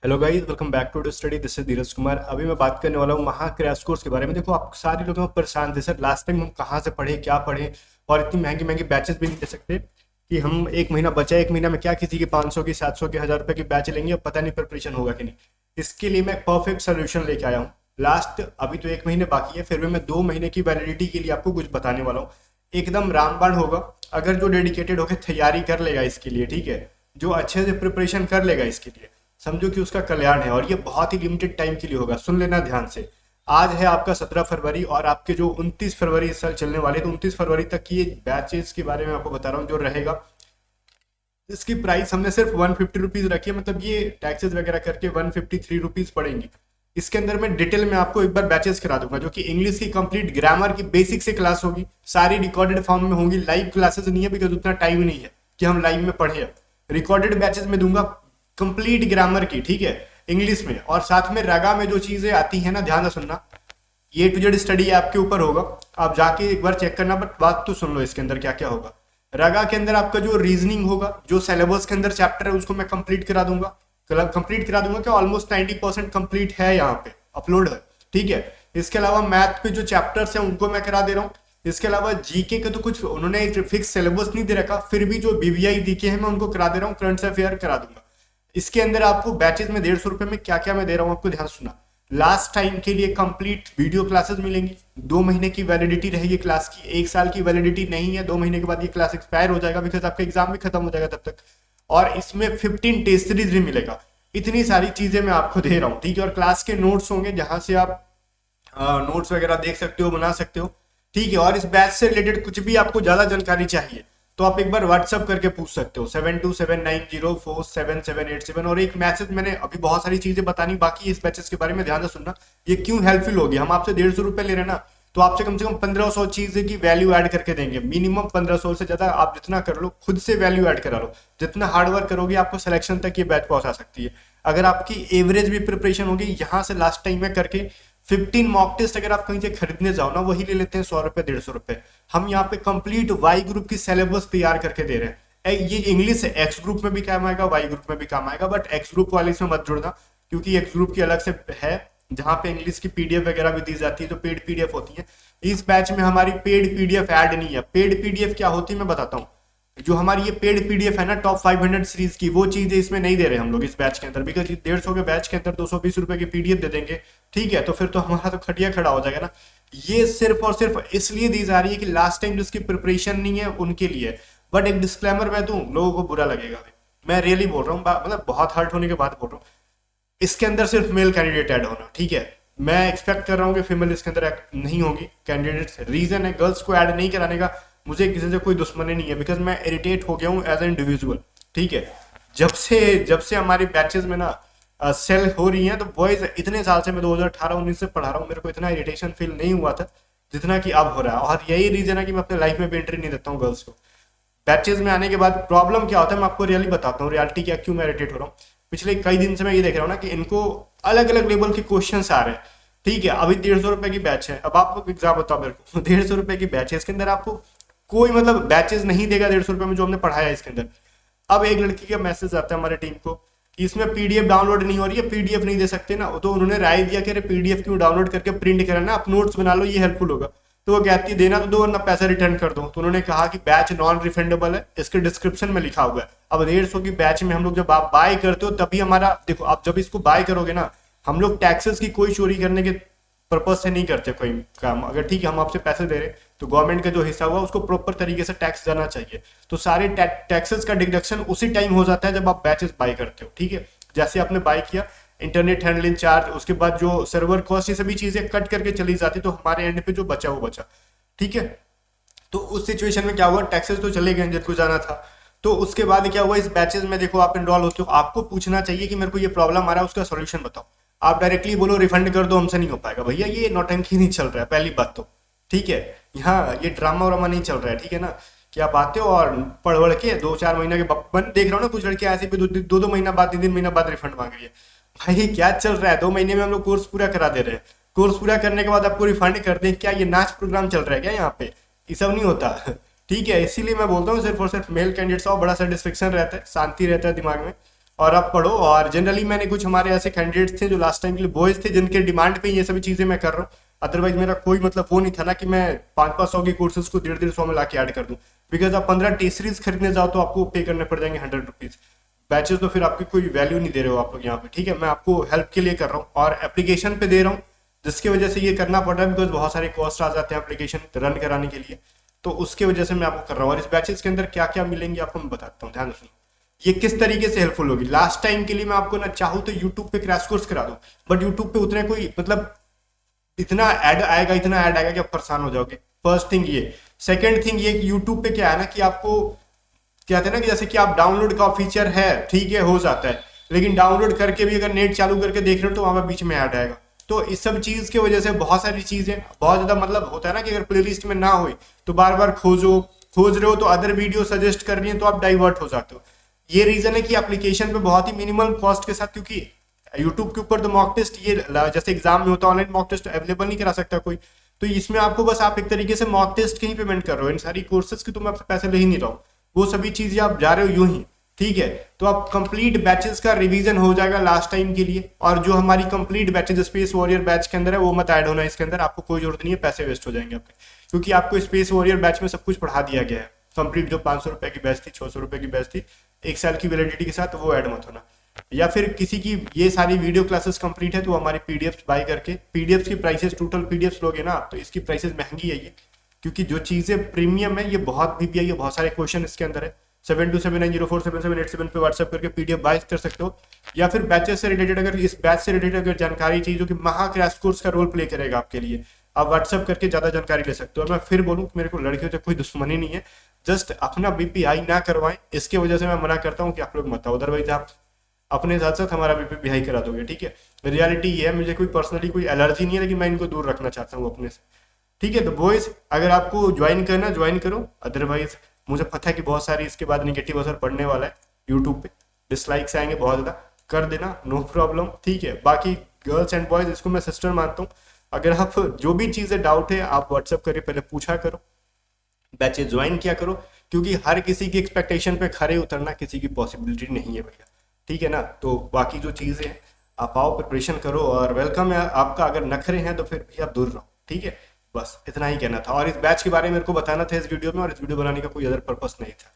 Hello guys, welcome back to study. This is Dheeraj Kumar. अभी मैं बात करने वाला हूँ महा क्रैश कोर्स के बारे में। देखो, आप सारे लोग हम परेशान थे सर, लास्ट टाइम हम कहाँ से पढ़े, क्या पढ़े, और इतनी महंगी महंगी बैचेस भी नहीं दे सकते कि हम एक महीना बचा, एक महीना में क्या किसी की 500 की, 700 की, 1000 रुपए की बैच लेंगे, अब पता नहीं प्रिपरेशन होगा कि नहीं। इसके लिए मैं एक परफेक्ट सोल्यूशन लेके आया हूँ। लास्ट अभी तो एक महीने बाकी है, फिर भी मैं 2 महीने की वैलिडिटी के लिए आपको कुछ बताने वाला हूँ। एकदम रामबाण होगा। अगर जो डेडिकेटेड होकर तैयारी कर लेगा इसके लिए, ठीक है, जो अच्छे से प्रिपरेशन कर लेगा इसके लिए, समझो कि उसका कल्याण है। और ये बहुत ही लिमिटेड टाइम के लिए होगा, सुन लेना ध्यान से। आज है आपका 17 फरवरी, और आपके जो 29 फरवरी इस साल चलने वाले, तो 29 फरवरी तक की ये बैचेस के बारे में आपको बता रहा हूँ जो रहेगा। इसकी प्राइस हमने सिर्फ 150 रुपीज रखी है, मतलब ये टैक्सेस वगैरह करके 153 रुपीज पड़ेंगी। इसके अंदर मैं डिटेल में आपको एक बार बैचेस करा दूंगा, जो कि इंग्लिश की कंप्लीट ग्रामर की बेसिक से क्लास होगी, सारी रिकॉर्डेड फॉर्म में होंगी। लाइव क्लासेस नहीं है, बिकॉज उतना टाइम नहीं है कि हम लाइव में पढ़े। रिकॉर्डेड बैचेस में दूंगा कंप्लीट ग्रामर की, ठीक है, इंग्लिश में। और साथ में रगा में जो चीजें आती है ना, ध्यान से सुनना, ये टू जेड स्टडी आपके ऊपर होगा। आप जाके एक बार चेक करना, बट बात तो सुन लो इसके अंदर क्या क्या होगा। रगा के अंदर आपका जो रीजनिंग होगा, जो सिलेबस के अंदर चैप्टर है, उसको मैं कंप्लीट करा दूंगा। कंप्लीट करा दूंगा क्या, ऑलमोस्ट 90% कंप्लीट है, यहाँ पे अपलोड है, ठीक है। इसके अलावा मैथ पे जो चैप्टर्स हैं उनको मैं करा दे रहा हूँ। इसके अलावा जीके के तो कुछ उन्होंने फिक्स सिलेबस नहीं दे रखा, फिर भी जो बीबीआई जीके है मैं उनको करा दे रहा हूँ, करंट अफेयर करा दूंगा। इसके अंदर आपको बैचेस में 150 रुपए में क्या क्या मैं दे रहा हूँ आपको ध्यान सुना। लास्ट टाइम के लिए कंप्लीट वीडियो क्लासेस मिलेंगी। 2 महीने की वैलिडिटी रहेगी क्लास की, 1 साल की वैलिडिटी नहीं है। 2 महीने के बाद ये क्लास एक्सपायर हो जाएगा, बिकॉज आपका एग्जाम भी खत्म हो जाएगा तब तक। और इसमें 15 टेस्ट सीरीज भी मिलेगा। इतनी सारी चीजें मैं आपको दे रहा हूँ, ठीक है। और क्लास के नोट्स होंगे, जहां से आप नोट्स वगैरह देख सकते हो, बना सकते हो, ठीक है। और इस बैच से रिलेटेड कुछ भी आपको ज्यादा जानकारी चाहिए तो आप एक बार व्हाट्सअप करके पूछ सकते हो, 7279047787। और एक मैसेज, मैंने अभी बहुत सारी चीजें बतानी बाकी इस बैचेस के बारे में, ध्यान से सुनना। ये क्यों हेल्पफुल होगी, हम आपसे 150 रुपए ले रहे हैं ना, तो आपसे कम से कम 1500 चीजें की वैल्यू ऐड करके देंगे। मिनिमम 1500 से ज्यादा आप जितना कर लो, खुद से वैल्यू ऐड करा लो। जितना हार्डवर्क करोगे, आपको सिलेक्शन तक ये बैच पहुंचा सकती है। अगर आपकी एवरेज भी प्रिपरेशन होगी, यहाँ से लास्ट टाइम में करके 15 मॉक टेस्ट अगर आप कहीं से खरीदने जाओ ना, वही ले लेते हैं 100 रुपए, 150 रुपए। हम यहाँ पे कंप्लीट वाई ग्रुप की सिलेबस तैयार करके दे रहे हैं। ये इंग्लिश एक्स ग्रुप में भी काम आएगा, वाई ग्रुप में भी काम आएगा, बट एक्स ग्रुप वाले इसमें मत जुड़ना, क्योंकि एक्स ग्रुप की अलग से है, जहाँ पे इंग्लिश की पीडीएफ वगैरह भी दी जाती है, जो पेड पीडीएफ होती है। इस बैच में हमारी पेड पीडीएफ ऐड नहीं है। पेड पीडीएफ क्या होती है मैं बताता हूँ। जो हमारी ये पेड पीडीएफ है ना, टॉप 500 सीरीज की, वो चीजें इसमें नहीं दे रहे हम लोग इस बैच के अंदर, बिकॉज 150 के बैच के अंदर 220 रुपए की पीडीएफ दे देंगे, ठीक है। तो फिर तो हमारा तो खटिया खड़ा हो जाएगा ना। ये सिर्फ और सिर्फ इसलिए दी जा रही है कि लास्ट टाइम जिसकी प्रिपरेशन नहीं है उनके लिए। बट एक डिस्क्लेमर मैं दूं, लोगों को बुरा लगेगा भाई, मैं रियली बोल रहा हूँ, मतलब बहुत हर्ट होने के बाद बोल रहा हूँ। इसके अंदर सिर्फ मेल कैंडिडेट ऐड होना, ठीक है। मैं एक्सपेक्ट कर रहा हूँ कि फीमेल इसके अंदर नहीं होगी कैंडिडेट्स। रीजन है गर्ल्स को ऐड नहीं कराने का, मुझे किसी से कोई दुश्मनी नहीं है, बिकॉज मैं इरिटेट हो गया हूँ एज ए इंडिविजुअल, ठीक है। जब से हमारी बैचेस में ना सेल हो रही हैं, तो बॉयज, इतने साल से मैं 2018-19 से पढ़ा रहा हूँ, मेरे को इतना इरिटेशन फील नहीं हुआ था जितना कि अब हो रहा है। और यही रीजन है कि मैं अपने लाइफ में भी एंट्री नहीं देता हूँ गर्ल्स को। बैचेज में आने के बाद प्रॉब्लम क्या होता है, मैं आपको रियली बताता हूँ, रियलिटी क्या, क्यों मैं इरिटेट हो रहा हूँ। पिछले कई दिन से मैं ये देख रहा हूँ ना कि इनको अलग अलग लेवल के क्वेश्चन आ रहे हैं, ठीक है। अभी 150 रुपए की बैच है, अब आप एग्जाम बताओ मेरे को, 150 रुपए की बैच है, इसके अंदर आपको कोई मतलब बैचेज नहीं देगा 150 रुपए में जो हमने पढ़ाया है इसके अंदर। अब एक लड़की का मैसेज आता है हमारे टीम को कि इसमें पीडीएफ डाउनलोड नहीं हो रही है, पीडीएफ नहीं दे सकते ना। तो उन्होंने राय दिया कि अरे पीडीएफ क्यों डाउनलोड करके प्रिंट करना, आप नोट्स बना लो, ये हेल्पफुल होगा। तो वो कहती है देना तो दो, वरना पैसा रिटर्न कर दो। तो उन्होंने कहा कि बैच नॉन रिफंडेबल है, इसके डिस्क्रिप्शन में लिखा हुआ है। अब 150 की बैच में हम लोग जब आप बाय करते हो तभी हमारा, देखो आप जब इसको बाय करोगे ना, हम लोग टैक्सेस की कोई चोरी करने के पर्पज से नहीं करते कोई काम। अगर ठीक है हम आपसे पैसे दे रहे तो गवर्नमेंट का जो हिस्सा हुआ उसको प्रॉपर तरीके से टैक्स जाना चाहिए। तो सारे टैक्सेस का डिडक्शन उसी टाइम हो जाता है जब आप बैचेस बाय करते हो, ठीक है। जैसे आपने बाय किया, इंटरनेट हैंडलिंग चार्ज, उसके बाद जो सर्वर कॉस्ट, ये सभी चीजें कट करके चली जाती, तो हमारे एंड पे जो बचा वो बचा, ठीक है। तो उस सिचुएशन में क्या हुआ, टैक्सेस तो चले गए जिनको जाना था। तो उसके बाद क्या हुआ, इस बैचेस में देखो आप एनरोल होते हो, आपको पूछना चाहिए कि मेरे को ये प्रॉब्लम आ रहा है, उसका सॉल्यूशन बताओ। आप डायरेक्टली बोलो रिफंड कर दो, हमसे नहीं हो पाएगा भैया, ये नौटंकी नहीं चल रहा है, पहली बात तो, ठीक है। यहाँ ये ड्रामा व्रामा नहीं चल रहा है, ठीक है ना। कि आप आते हो और पढ़ वढ़ के 2-4 महीना के मैं देख रहा हूँ ना, कुछ लड़के ऐसे भी 2-2 महीना बाद, 3-3 महीना बाद रिफंड मांग रही है। भाई क्या चल रहा है, 2 महीने में हम लोग कोर्स पूरा करा दे रहे हैं, कोर्स पूरा करने के बाद आपको रिफंड कर दें, क्या ये नाच प्रोग्राम चल रहा है क्या यहाँ पे, ये सब नहीं होता। ठीक है, इसीलिए मैं बोलता हूँ सिर्फ और सिर्फ मेल कैंडिडेट्स आओ, बड़ा सेटिस्फेक्शन रहता है, शांति रहता है दिमाग में। और आप पढ़ो। और जनरली मैंने कुछ हमारे ऐसे कैंडिडेट्स थे जो लास्ट टाइम के लिए बॉयज थे, जिनके डिमांड पे ये सभी चीजें मैं कर रहा हूँ। अदरवाइज मेरा कोई मतलब वो नहीं था ना कि मैं 500-500 के कोर्सेज को 150-150 में लाके ऐड कर दूं। बिकॉज आप 15 टी सीरीज खरीदने जाओ तो आपको पे करने पड़ जाएंगे 100 रुपीज। बैचेस तो फिर आपकी कोई वैल्यू नहीं दे रहे हो आप लोग यहाँ पे, ठीक है। मैं आपको हेल्प के लिए कर रहा हूँ और एप्लीकेशन पे दे रहा हूँ, जिसकी वजह से ये करना पड़ रहा है बिकॉज बहुत सारे कॉस्ट आ जाते हैं एप्लीकेशन रन कराने के लिए। तो उसके वजह से मैं आपको कर रहा हूँ। और इस बैचेस के अंदर क्या क्या मिलेंगे आपको मैं बताता हूँ, ध्यान सुनो। ये किस तरीके से हेल्पफुल होगी। लास्ट टाइम के लिए मैं आपको ना चाहूँ तो यूट्यूब पे क्रैश कोर्स करा दूँ, बट यूट्यूब पे उतने कोई मतलब इतना ऐड आएगा कि आप परेशान हो जाओगे। फर्स्ट थिंग ये। सेकंड थिंग ये कि यूट्यूब पे क्या है ना कि आपको कहते हैं ना कि जैसे कि आप डाउनलोड का फीचर है, ठीक है, हो जाता है, लेकिन डाउनलोड करके भी अगर नेट चालू करके देख रहे हो तो वहां पर बीच में ऐड आएगा। तो इस सब चीज की वजह से बहुत सारी चीजें बहुत ज्यादा मतलब होता है ना कि अगर प्लेलिस्ट में ना हो तो बार बार खोज रहे हो तो अदर वीडियो सजेस्ट कर रही है तो आप डाइवर्ट हो जाते हो। ये रीजन है कि एप्लीकेशन पे बहुत ही मिनिमल कॉस्ट के साथ, क्योंकि यूट्यूब के ऊपर तो मॉक टेस्ट ये जैसे एग्जाम में होता है ऑनलाइन मॉक टेस्ट अवेलेबल नहीं करा सकता कोई। तो इसमें आपको बस आप एक तरीके से मॉक टेस्ट की ही पेमेंट कर रहे हो, इन सारी कोर्सेज की तो मैं आपसे पैसे ले ही नहीं रहा हूँ। वो सभी चीजें आप जा रहे हो यूं ही, ठीक है। तो आप कंप्लीट बैचेस का रिवीजन हो जाएगा लास्ट टाइम के लिए। और जो हमारी complete batches space warrior batch के अंदर है वो मत ऐड होना इसके अंदर, आपको कोई जरूरत नहीं है, पैसे वेस्ट हो जाएंगे आपके, क्योंकि आपको स्पेस वॉरियर बैच में सब कुछ पढ़ा दिया गया है कंप्लीट। जो 500 रुपए की बैच थी, 600 रुपए की बैच थी, 1 साल की वैलिडिटी के साथ, वो ऐड मत होना। या फिर किसी की ये सारी वीडियो क्लासेस कंप्लीट है तो हमारी पीडीएफ्स बाय करके, पीडीएफ्स की प्राइसेस टोटल पीडीएफ्स लोगे ना तो इसकी प्राइसेस महंगी है ये, क्योंकि जो चीजें प्रीमियम है ये बहुत भी है, बहुत सारे क्वेश्चन इसके अंदर है। 7279047787 पे व्हाट्सएप करके पीडीएफ बाय कर सकते हो। या फिर बैचेस से रिलेटेड अगर इस बैच से रिलेटेड अगर जानकारी चाहिए जो कि महा क्रैश कोर्स का रोल प्ले करेगा आपके लिए, आप व्हाट्सएप करके ज्यादा जानकारी ले सकते हो। और मैं फिर बोलूँ कि मेरे को लड़कियों से कोई दुश्मनी नहीं है, जस्ट अपना बीपी हाई ना करवाएं, इसके वजह से मैं मना करता हूँ कि आप लोग मत आओ। अदरवाइज आप अपने साथ साथ हमारा बीपी हाई करा दोगे, ठीक है। रियलिटी ये है, मुझे कोई पर्सनली कोई एलर्जी नहीं है, लेकिन मैं इनको दूर रखना चाहता हूँ अपने से, ठीक है। तो बॉयज अगर आपको ज्वाइन करना ज्वाइन करो, अदरवाइज मुझे पता है कि बहुत सारी इसके बाद नेगेटिव असर पड़ने वाला है, यूट्यूब पे डिसलाइक्स आएंगे बहुत ज्यादा, कर देना, नो प्रॉब्लम, ठीक है। बाकी गर्ल्स एंड बॉयज इसको मैं सिस्टर मानता हूँ। अगर आप जो भी चीजें डाउट है आप व्हाट्सएप करके पहले पूछा करो, बैचेस ज्वाइन किया करो, क्योंकि हर किसी की एक्सपेक्टेशन पे खरे उतरना किसी की पॉसिबिलिटी नहीं है भैया, ठीक है ना। तो बाकी जो चीजें हैं आप आओ, प्रिपरेशन करो और वेलकम है आपका। अगर नखरे हैं तो फिर भी आप दूर रहो, ठीक है। बस इतना ही कहना था और इस बैच के बारे में मेरे को बताना था इस वीडियो में, और इस वीडियो बनाने का कोई अदर पर्पस नहीं था।